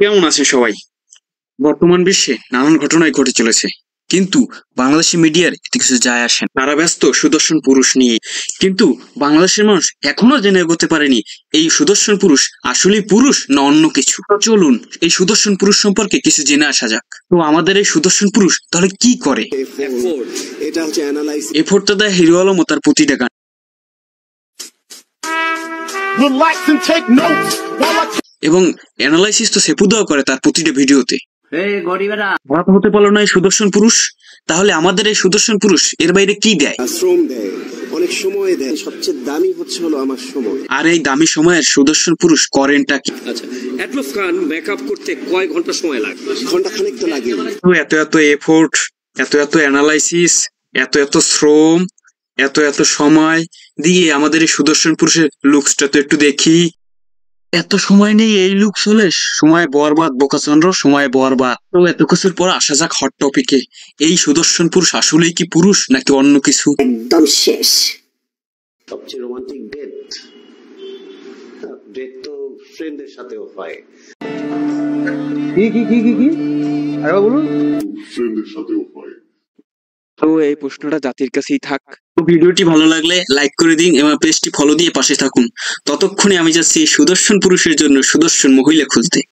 কেমন আছে সবাই? বর্তমান বিশ্বে নানান ঘটনাই ঘটে চলেছে, কিন্তু বাংলাদেশি মিডিয়ার এতে কিছু যায় আসে না। তারা ব্যস্ত সুদর্শন পুরুষ নিয়ে, কিন্তু বাংলাদেশের মানুষ এখনো জেনে এগোতে পারেনি এই সুদর্শন পুরুষ আসলেই পুরুষ না অন্য কিছু। তো চলুন এই সুদর্শন পুরুষ সম্পর্কে কিছু জেনে আসা যাক। তো আমাদের এই সুদর্শন পুরুষ তাহলে কি করে? এফোর্টটা দেয় হিরো আলম ও তার প্রতিটা গান। এবং অ্যানালাইসিস তো সেপুদাও করে তার প্রতিটা ভিডিওতে। খারাপ হতে পারলো না এই সুদর্শন পুরুষ, তাহলে আমাদের এই সুদর্শন পুরুষ এর বাইরে কি দেয়? শ্রম দেয়, অনেক সময় দেয়, সবচেয়ে দামি হচ্ছে হলো আমার সময়। আর এই দামি সময়ের সুদর্শন পুরুষ করেনটা কি? আচ্ছা, অ্যাটলস খান মেকআপ করতে কয় ঘন্টা সময় লাগে? ঘন্টা খানেক তো লাগে। তো এত এফোর্ট, এত অ্যানালাইসিস, এত শ্রম, এত সময় দিয়ে আমাদের এই সুদর্শন পুরুষের লুকসটা তো একটু দেখি। এত সময় নেই এই লুকস হলে সময় বরবাদ, বোকাচন্দ্র সময় বরবাদ। তো এত কিছুর পর আসা যাক হট টপিকে। এই সুদর্শন পুরুষ আসলেই কি পুরুষ নাকি অন্য কিছু? একদম শেষ। সবচেয়ে রোমান্টিক ডেট, ডেট তো ফ্রেন্ডের সাথেও হয়। কি আরে বলুন। ফ্রেন্ডের সাথেও হয়। তো এই প্রশ্নটা জাতির কাছেই থাক। তো ভিডিওটি ভালো লাগলে লাইক করে দিন এবং পেজটি ফলো দিয়ে পাশে থাকুন। ততক্ষণে আমি যাচ্ছি সুদর্শন পুরুষের জন্য সুদর্শন মহিলা খুঁজতে।